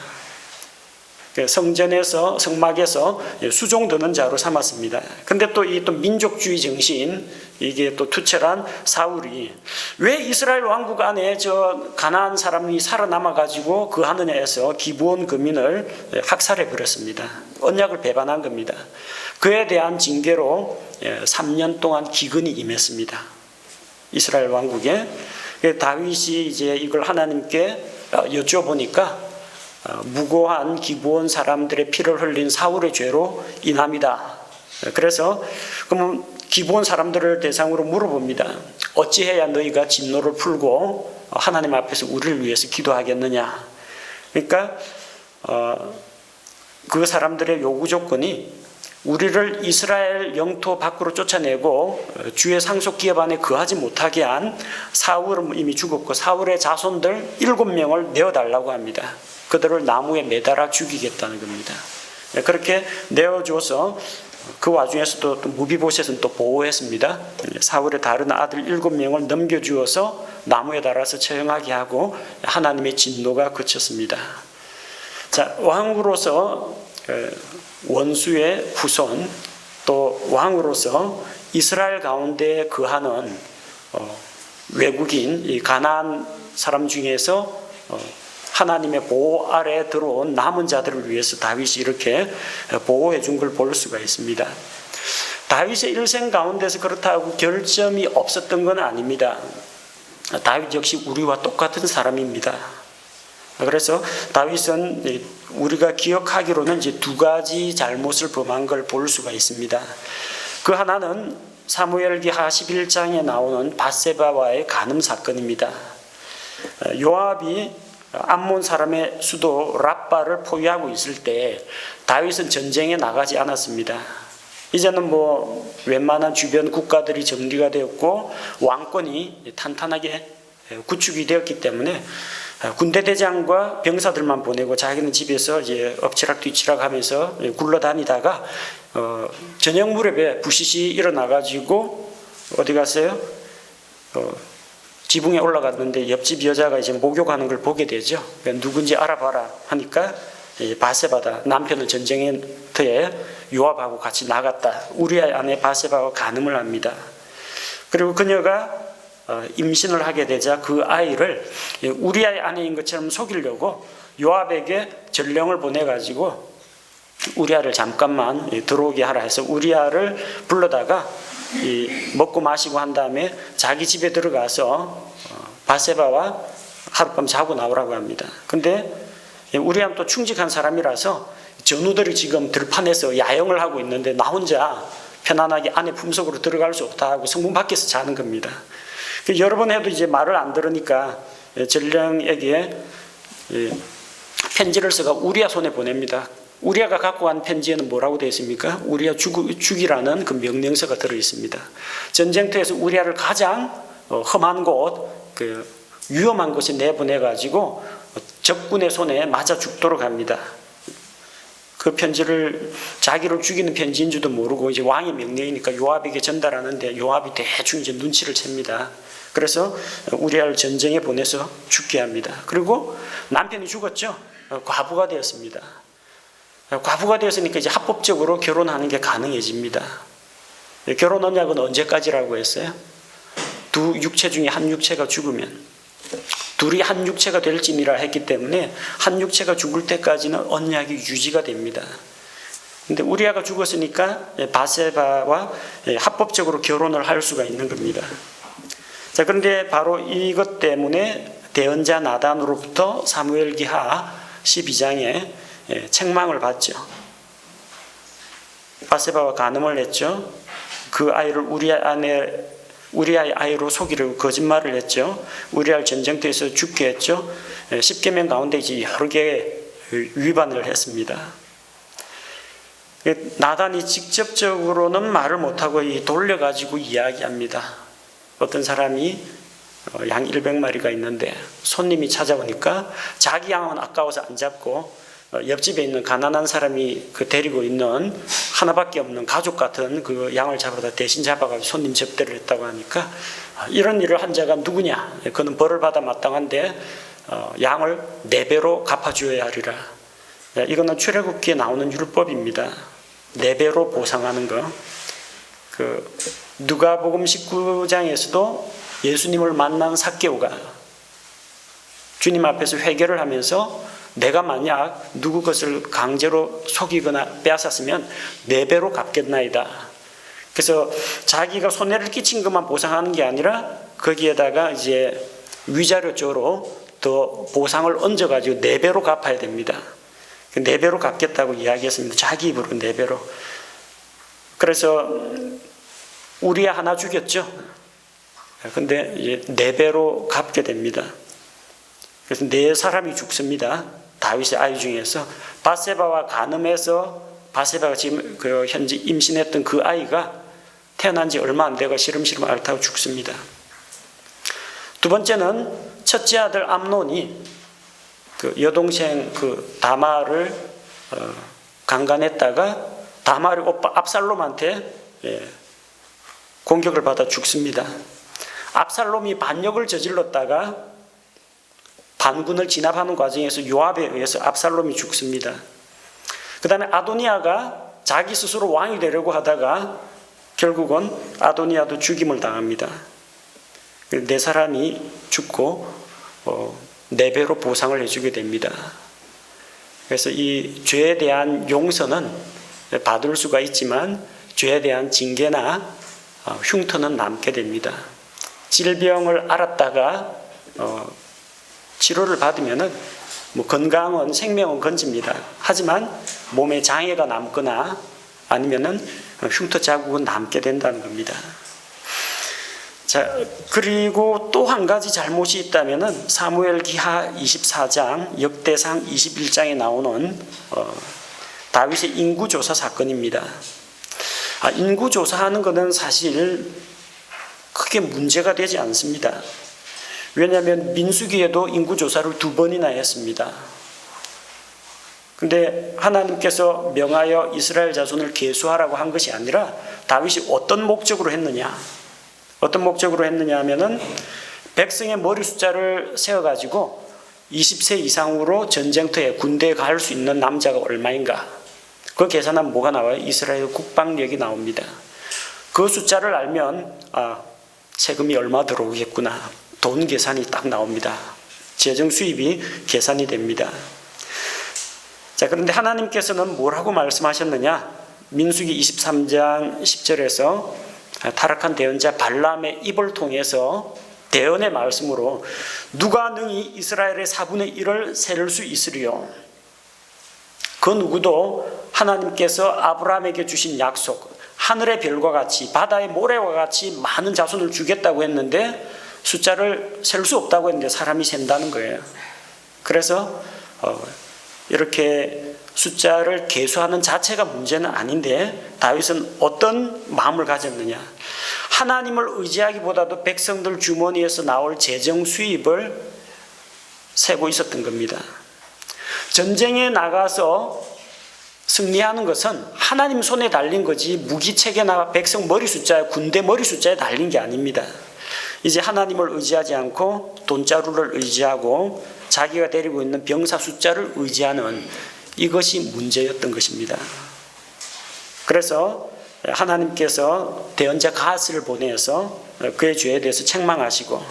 성전에서 성막에서 수종 드는 자로 삼았습니다. 근데 또 이 또 민족주의 정신 이게 또 투철한 사울이 왜 이스라엘 왕국 안에 저 가나안 사람이 살아남아 가지고 그 하느냐 해서 기브온 거민을 학살해 버렸습니다. 언약을 배반한 겁니다. 그에 대한 징계로 3년 동안 기근이 임했습니다. 이스라엘 왕국에. 다윗이 이제 이걸 하나님께 여쭤보니까 무고한 기브온 사람들의 피를 흘린 사울의 죄로 인함이다. 그래서 그러면 기브온 사람들을 대상으로 물어봅니다. 어찌해야 너희가 진노를 풀고 하나님 앞에서 우리를 위해서 기도하겠느냐. 그러니까 그 사람들의 요구 조건이 우리를 이스라엘 영토 밖으로 쫓아내고 주의 상속 기업 안에 거하지 못하게 한 사울은 이미 죽었고 사울의 자손들 7명을 내어달라고 합니다. 그들을 나무에 매달아 죽이겠다는 겁니다. 그렇게 내어줘서 그 와중에서도 무비보셋은 또 보호했습니다. 사울의 다른 아들 7명을 넘겨주어서 나무에 달아서 처형하게 하고 하나님의 진노가 그쳤습니다. 자, 왕으로서 원수의 후손 또 왕으로서 이스라엘 가운데 거하는 외국인 이 가나안 사람 중에서 하나님의 보호 아래 들어온 남은 자들을 위해서 다윗이 이렇게 보호해 준 걸 볼 수가 있습니다. 다윗의 일생 가운데서 그렇다고 결점이 없었던 건 아닙니다. 다윗 역시 우리와 똑같은 사람입니다. 그래서 다윗은 우리가 기억하기로는 이제 2가지 잘못을 범한 걸 볼 수가 있습니다. 그 하나는 사무엘기하 11장에 나오는 밧세바와의 간음 사건입니다. 요압이 암몬 사람의 수도 랍바를 포위하고 있을 때 다윗은 전쟁에 나가지 않았습니다. 이제는 웬만한 주변 국가들이 정리가 되었고 왕권이 탄탄하게 구축이 되었기 때문에 군대 대장과 병사들만 보내고 자기는 집에서 이제 엎치락 뒤치락 하면서 굴러다니다가 저녁 무렵에 부시시 일어나가지고 어디 갔어요? 지붕에 올라갔는데 옆집 여자가 이제 목욕하는 걸 보게 되죠. 누군지 알아봐라 하니까 바세바다, 남편은 전쟁터에 요압하고 같이 나갔다. 우리아의 아내 바세바와 간음을 합니다. 그리고 그녀가 임신을 하게 되자 그 아이를 우리아의 아내인 것처럼 속이려고 요압에게 전령을 보내가지고 우리아를 잠깐만 들어오게 하라 해서 우리아를 불러다가 먹고 마시고 한 다음에 자기 집에 들어가서 바세바와 하룻밤 자고 나오라고 합니다. 근데 우리아는 또 충직한 사람이라서 전우들이 지금 들판에서 야영을 하고 있는데 나 혼자 편안하게 아내 품속으로 들어갈 수 없다 하고 성문 밖에서 자는 겁니다. 여러 번 해도 이제 말을 안 들으니까 전령에게 편지를 써가 우리아 손에 보냅니다. 우리아가 갖고 간 편지에는 뭐라고 되어 있습니까? 우리아 죽이라는 그 명령서가 들어 있습니다. 전쟁터에서 우리아를 가장 험한 곳, 그 위험한 곳에 내보내 가지고 적군의 손에 맞아 죽도록 합니다. 그 편지를 자기를 죽이는 편지인 줄도 모르고 이제 왕의 명령이니까 요압에게 전달하는데 요압이 대충 이제 눈치를 챕니다. 그래서 우리아를 전쟁에 보내서 죽게 합니다. 그리고 남편이 죽었죠. 과부가 되었습니다. 과부가 되었으니까 이제 합법적으로 결혼하는 게 가능해집니다. 결혼 언약은 언제까지라고 했어요? 두 육체 중에 한 육체가 죽으면, 둘이 한 육체가 될지니라 했기 때문에 한 육체가 죽을 때까지는 언약이 유지가 됩니다. 근데 우리아가 죽었으니까 바세바와 합법적으로 결혼을 할 수가 있는 겁니다. 자, 그런데 바로 이것 때문에 대언자 나단으로부터 사무엘기하 12장에 책망을 받죠. 바세바와 간음을 했죠. 그 아이를 우리아의 아이로 속이려고 거짓말을 했죠. 우리아를 전쟁터에서 죽게 했죠. 10계명 가운데 이제 여러 개의 위반을 했습니다. 나단이 직접적으로는 말을 못하고 돌려가지고 이야기합니다. 어떤 사람이 양 100마리가 있는데 손님이 찾아오니까 자기 양은 아까워서 안 잡고 옆집에 있는 가난한 사람이 데리고 있는 하나밖에 없는 가족 같은 그 양을 잡아다 대신 잡아가지고 손님 접대를 했다고 하니까 이런 일을 한 자가 누구냐? 그는 벌을 받아 마땅한데 양을 4배로 갚아주어야 하리라. 이거는 출애굽기에 나오는 율법입니다. 4배로 보상하는 거. 누가복음 19장에서도 예수님을 만난 삭개오가 주님 앞에서 회개를 하면서 내가 만약 누구 것을 강제로 속이거나 빼앗았으면 4배로 갚겠나이다. 그래서 자기가 손해를 끼친 것만 보상하는 게 아니라 거기에다가 이제 위자료조로 더 보상을 얹어가지고 4배로 갚아야 됩니다. 4배로 갚겠다고 이야기했습니다. 자기 입으로 4배로. 그래서 우리아 하나 죽였죠. 근데 이제 4배로 갚게 됩니다. 그래서 4사람이 죽습니다. 다윗의 아이 중에서 바세바와 간음해서 바세바가 지금 현재 임신했던 그 아이가 태어난 지 얼마 안 되고 시름시름 앓다가 죽습니다. 두 번째는 첫째 아들 암논이 여동생 다말을 강간했다가 다말의 오빠 압살롬한테 공격을 받아 죽습니다. 압살롬이 반역을 저질렀다가 반군을 진압하는 과정에서 요압에 의해서 압살롬이 죽습니다. 그 다음에 아도니아가 자기 스스로 왕이 되려고 하다가 결국은 아도니아도 죽임을 당합니다. 4사람이 죽고 4배로 보상을 해주게 됩니다. 그래서 이 죄에 대한 용서는 받을 수가 있지만 죄에 대한 징계나 흉터는 남게 됩니다. 질병을 앓았다가 치료를 받으면은 건강은 생명은 건집니다. 하지만 몸에 장애가 남거나 아니면은 흉터 자국은 남게 된다는 겁니다. 자, 그리고 또 한 가지 잘못이 있다면은 사무엘기하 24장, 역대상 21장에 나오는 다윗의 인구조사 사건입니다. 인구조사하는 것은 사실 크게 문제가 되지 않습니다. 왜냐하면 민수기에도 인구조사를 2번이나 했습니다. 근데 하나님께서 명하여 이스라엘 자손을 계수하라고 한 것이 아니라 다윗이 어떤 목적으로 했느냐? 어떤 목적으로 했느냐 하면은 백성의 머리 숫자를 세워가지고 20세 이상으로 전쟁터에 군대에 갈 수 있는 남자가 얼마인가? 그 계산하면 뭐가 나와요? 이스라엘 국방력이 나옵니다. 그 숫자를 알면 세금이 얼마 들어오겠구나. 돈 계산이 딱 나옵니다. 재정 수입이 계산이 됩니다. 자, 그런데 하나님께서는 뭐라고 말씀하셨느냐? 민수기 23장 10절에서 타락한 대언자 발람의 입을 통해서 대언의 말씀으로 누가 능히 이스라엘의 4분의 1을 세를 수 있으리요? 그 누구도 하나님께서 아브라함에게 주신 약속, 하늘의 별과 같이 바다의 모래와 같이 많은 자손을 주겠다고 했는데 숫자를 셀 수 없다고 했는데 사람이 센다는 거예요. 그래서 이렇게 숫자를 계수하는 자체가 문제는 아닌데 다윗은 어떤 마음을 가졌느냐? 하나님을 의지하기보다도 백성들 주머니에서 나올 재정 수입을 세고 있었던 겁니다. 전쟁에 나가서 승리하는 것은 하나님 손에 달린 거지 무기체계나 백성 머리 숫자에, 군대 머리 숫자에 달린 게 아닙니다. 이제 하나님을 의지하지 않고 돈자루를 의지하고 자기가 데리고 있는 병사 숫자를 의지하는 이것이 문제였던 것입니다. 그래서 하나님께서 대언자 갓을 보내서 그의 죄에 대해서 책망하시고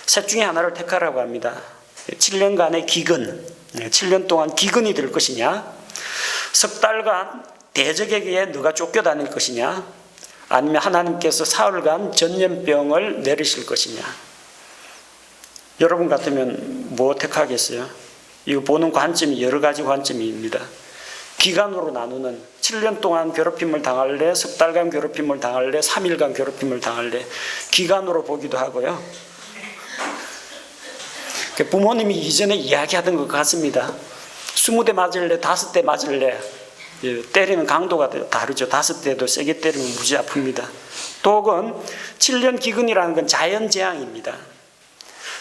셋 중에 하나를 택하라고 합니다. 7년간의 기근, 7년 동안 기근이 될 것이냐, 석 달간 대적에게 너가 쫓겨다닐 것이냐, 아니면 하나님께서 사흘간 전염병을 내리실 것이냐. 여러분 같으면 뭐 택하겠어요? 이거 보는 관점이 여러 가지 관점입니다. 기간으로 나누는 7년 동안 괴롭힘을 당할래, 석 달간 괴롭힘을 당할래, 3일간 괴롭힘을 당할래, 기간으로 보기도 하고요. 부모님이 이전에 이야기하던 것 같습니다. 20대 맞을래, 5대 맞을래. 때리는 강도가 다르죠. 5대도 세게 때리면 무지 아픕니다. 또 혹은 7년 기근이라는 건 자연재앙입니다.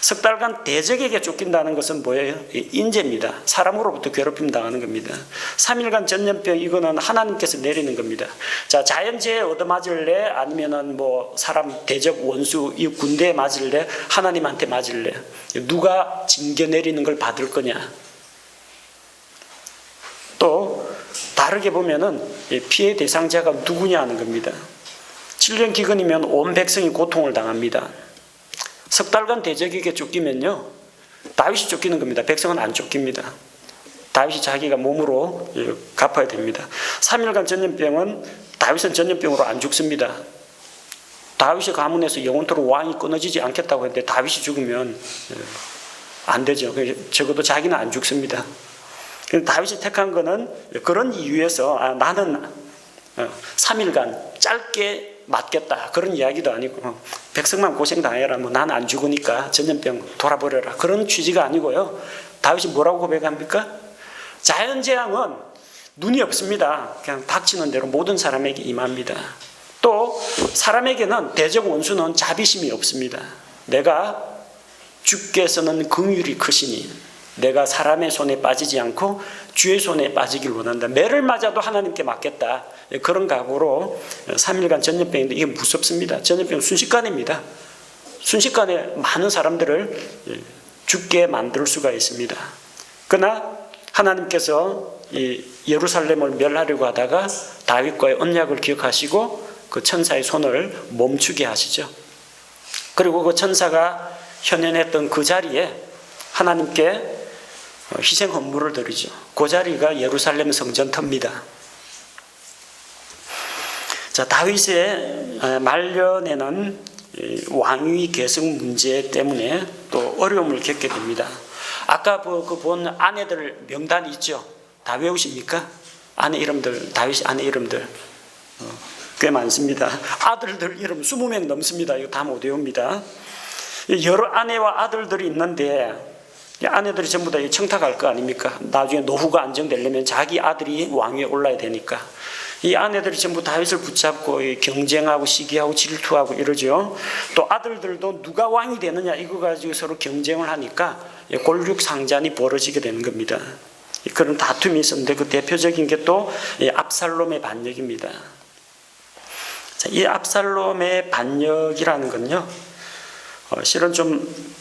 석 달간 대적에게 쫓긴다는 것은 뭐예요? 인재입니다. 사람으로부터 괴롭힘 당하는 겁니다. 3일간 전염병, 이거는 하나님께서 내리는 겁니다. 자, 자연재해 얻어맞을래? 아니면은 뭐 사람 대적 원수 이 군대에 맞을래? 하나님한테 맞을래? 누가 징계 내리는 걸 받을 거냐? 또 다르게 보면은 피해 대상자가 누구냐 하는 겁니다. 7년 기근이면 온 백성이 고통을 당합니다. 석 달간 대적에게 쫓기면요, 다윗이 쫓기는 겁니다. 백성은 안 쫓깁니다. 다윗이 자기가 몸으로 갚아야 됩니다. 3일간 전염병은 다윗은 전염병으로 안 죽습니다. 다윗의 가문에서 영원토록 왕이 끊어지지 않겠다고 했는데 다윗이 죽으면 안 되죠. 적어도 자기는 안 죽습니다. 다윗이 택한 거는 그런 이유에서 나는 3일간 짧게 맞겠다 그런 이야기도 아니고 백성만 고생당해라, 뭐 난 안 죽으니까 전염병 돌아버려라, 그런 취지가 아니고요. 다윗이 뭐라고 고백합니까? 자연재앙은 눈이 없습니다. 그냥 닥치는 대로 모든 사람에게 임합니다. 또 사람에게는 대적 원수는 자비심이 없습니다. 내가 주께서는 긍휼이 크시니 내가 사람의 손에 빠지지 않고 주의 손에 빠지길 원한다. 매를 맞아도 하나님께 맡겠다. 그런 각오로 3일간 전염병인데 이게 무섭습니다. 전염병 순식간입니다. 순식간에 많은 사람들을 죽게 만들 수가 있습니다. 그러나 하나님께서 이 예루살렘을 멸하려고 하다가 다윗과의 언약을 기억하시고 그 천사의 손을 멈추게 하시죠. 그리고 그 천사가 현현했던 그 자리에 하나님께 희생 헌물을 드리죠. 그 자리가 예루살렘 성전터입니다. 자, 다윗의 말년에는 왕위 계승 문제 때문에 또 어려움을 겪게 됩니다. 아까 그 본 아내들 명단이 있죠. 다 외우십니까? 아내 이름들, 다윗의 아내 이름들 꽤 많습니다. 아들들 이름 20명 넘습니다. 이거 다 못 외웁니다. 여러 아내와 아들들이 있는데 아내들이 전부 다 청탁할 거 아닙니까? 나중에 노후가 안정되려면 자기 아들이 왕위에 올라야 되니까. 이 아내들이 전부 다윗을 붙잡고 경쟁하고 시기하고 질투하고 이러죠. 또 아들들도 누가 왕이 되느냐 이거 가지고 서로 경쟁을 하니까 골육상잔이 벌어지게 되는 겁니다. 그런 다툼이 있었는데 그 대표적인 게 또 압살롬의 반역입니다. 자, 이 압살롬의 반역이라는 건요, 실은 좀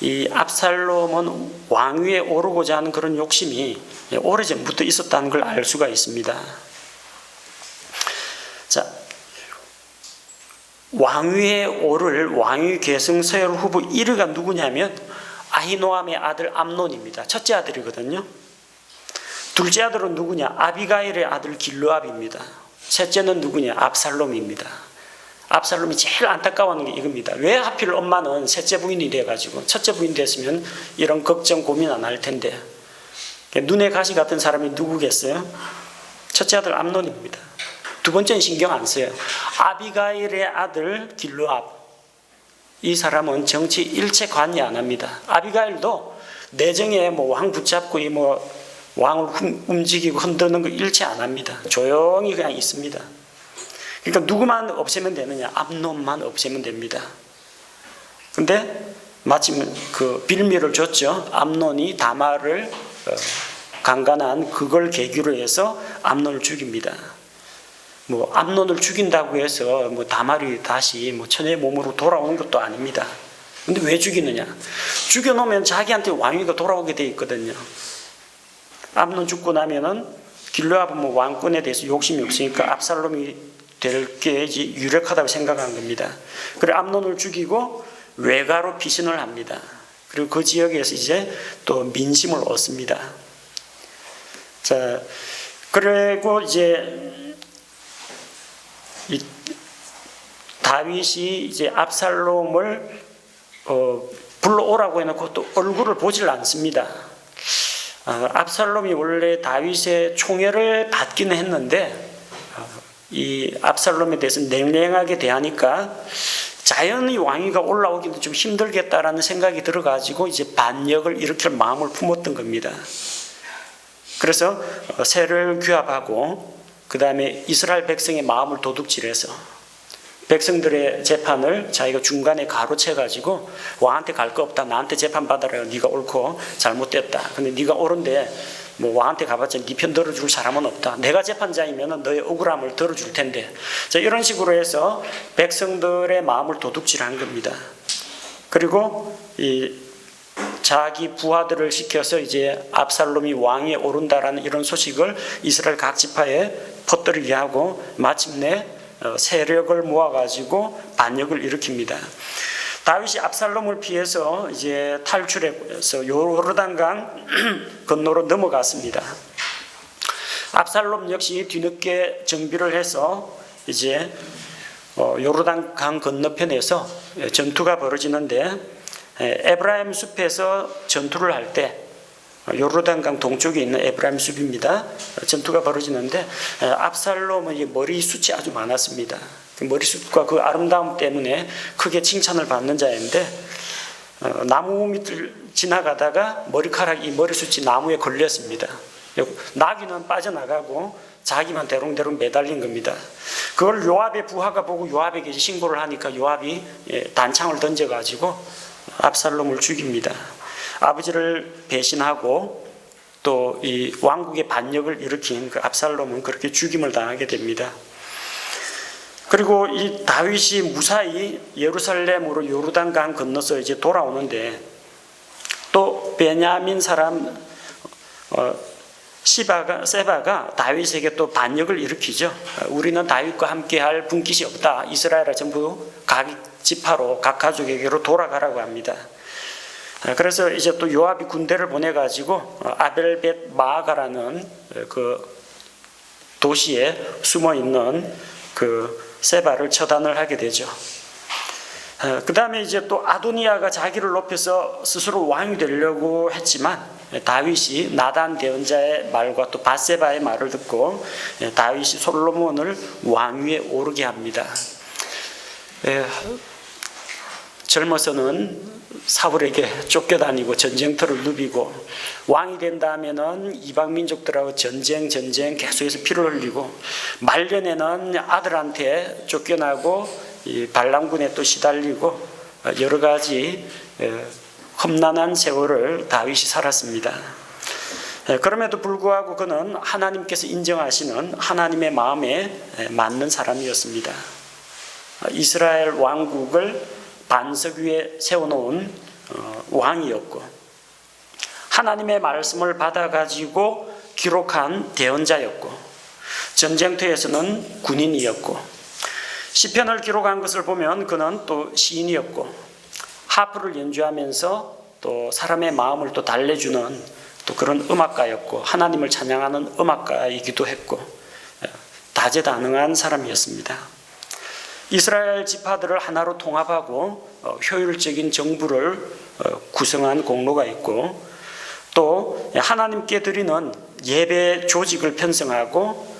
이 압살롬은 왕위에 오르고자 하는 그런 욕심이 오래전부터 있었다는 걸 알 수가 있습니다. 자, 왕위에 오를 왕위 계승 서열 후보 1위가 누구냐면 아히노암의 아들 암논입니다. 첫째 아들이거든요. 둘째 아들은 누구냐? 아비가일의 아들 길르압입니다. 셋째는 누구냐? 압살롬입니다. 압살롬이 제일 안타까워하는 게 이겁니다. 왜 하필 엄마는 셋째 부인이 돼가지고 첫째 부인 됐으면 이런 걱정 고민 안 할 텐데. 눈에 가시 같은 사람이 누구겠어요? 첫째 아들 암논입니다. 두 번째는 신경 안 써요. 아비가일의 아들 길르압. 이 사람은 정치 일체 관여 안 합니다. 아비가일도 내정에 왕 붙잡고 왕을 움직이고 흔드는 거 일체 안 합니다. 조용히 그냥 있습니다. 그러니까 누구만 없애면 되느냐? 암논만 없애면 됩니다. 근데 마침 그 빌미를 줬죠. 암논이 다말을 강간한 그걸 계기로 해서 암논을 죽입니다. 암논을 죽인다고 해서 다말이 다시 천의 몸으로 돌아오는 것도 아닙니다. 근데 왜 죽이느냐? 죽여놓으면 자기한테 왕위가 돌아오게 돼 있거든요. 암논 죽고 나면은 길르압은 왕권에 대해서 욕심이 없으니까 압살롬이 될 게 유력하다고 생각한 겁니다. 그래 암논을 죽이고 외가로 피신을 합니다. 그리고 그 지역에서 이제 또 민심을 얻습니다. 자, 그리고 이제 다윗이 이제 압살롬을 불러오라고 해놓고 또 얼굴을 보질 않습니다. 압살롬이 원래 다윗의 총애를 받기는 했는데 이 압살롬에 대해서 냉랭하게 대하니까 자연히 왕위가 올라오기도 좀 힘들겠다라는 생각이 들어가지고 이제 반역을 일으킬 마음을 품었던 겁니다. 그래서 세를 규합하고 그 다음에 이스라엘 백성의 마음을 도둑질해서 백성들의 재판을 자기가 중간에 가로채가지고 왕한테 갈 거 없다. 나한테 재판받아라. 네가 옳고 잘못됐다. 근데 네가 옳은데 왕한테 가봤자 네 편 들어줄 사람은 없다. 내가 재판자이면 너의 억울함을 들어줄 텐데. 자, 이런 식으로 해서 백성들의 마음을 도둑질한 겁니다. 그리고 자기 부하들을 시켜서 이제 압살롬이 왕위에 오른다라는 이런 소식을 이스라엘 각 지파에 퍼뜨리게 하고 마침내 세력을 모아가지고 반역을 일으킵니다. 다윗이 압살롬을 피해서 이제 탈출해서 요르단강 건너로 넘어갔습니다. 압살롬 역시 뒤늦게 정비를 해서 이제 요르단강 건너편에서 전투가 벌어지는데 에브라임 숲에서 전투를 할 때 요르단강 동쪽에 있는 에브라임 숲입니다. 전투가 벌어지는데 압살롬의 머리숱이 아주 많았습니다. 그 머리숱과 그 아름다움 때문에 크게 칭찬을 받는 자인데 나무 밑을 지나가다가 이 머리숱이 나무에 걸렸습니다. 나귀는 빠져나가고 자기만 대롱대롱 매달린 겁니다. 그걸 요압의 부하가 보고 요압에게 신고를 하니까 요압이 단창을 던져가지고 압살롬을 죽입니다. 아버지를 배신하고 또 이 왕국의 반역을 일으킨 그 압살롬은 그렇게 죽임을 당하게 됩니다. 그리고 이 다윗이 무사히 예루살렘으로 요르단강 건너서 이제 돌아오는데 또 베냐민 사람 세바가 다윗에게 또 반역을 일으키죠. 우리는 다윗과 함께할 분깃이 없다. 이스라엘을 전부 각 지파로 각 가족에게로 돌아가라고 합니다. 그래서 이제 또 요압이 군대를 보내가지고 아벨벳 마아가라는 그 도시에 숨어 있는 그 세바를 처단을 하게 되죠. 그 다음에 이제 또 아도니아가 자기를 높여서 스스로 왕이 되려고 했지만 다윗이 나단 대언자의 말과 또 밧세바의 말을 듣고 다윗이 솔로몬을 왕위에 오르게 합니다. 젊어서는 사울에게 쫓겨다니고 전쟁터를 누비고 왕이 된다 하면은 이방 민족들하고 전쟁 계속해서 피를 흘리고 말년에는 아들한테 쫓겨나고 이 반란군에 또 시달리고 여러 가지 험난한 세월을 다윗이 살았습니다. 그럼에도 불구하고 그는 하나님께서 인정하시는 하나님의 마음에 맞는 사람이었습니다. 이스라엘 왕국을 반석 위에 세워놓은 왕이었고 하나님의 말씀을 받아가지고 기록한 대언자였고 전쟁터에서는 군인이었고 시편을 기록한 것을 보면 그는 또 시인이었고 하프를 연주하면서 또 사람의 마음을 또 달래주는 또 그런 음악가였고 하나님을 찬양하는 음악가이기도 했고 다재다능한 사람이었습니다. 이스라엘 지파들을 하나로 통합하고 효율적인 정부를 구성한 공로가 있고 또 하나님께 드리는 예배 조직을 편성하고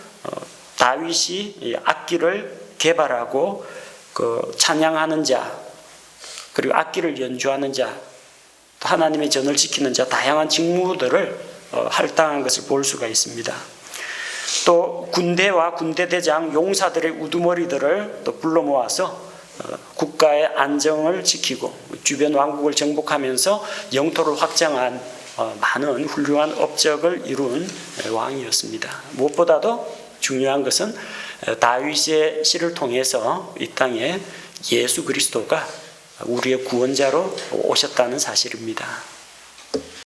다윗이 악기를 개발하고 그 찬양하는 자 그리고 악기를 연주하는 자 또 하나님의 전을 지키는 자 다양한 직무들을 할당한 것을 볼 수가 있습니다. 또 군대와 군대대장 용사들의 우두머리들을 또 불러 모아서 국가의 안정을 지키고 주변 왕국을 정복하면서 영토를 확장한 많은 훌륭한 업적을 이룬 왕이었습니다. 무엇보다도 중요한 것은 다윗의 씨를 통해서 이 땅에 예수 그리스도가 우리의 구원자로 오셨다는 사실입니다.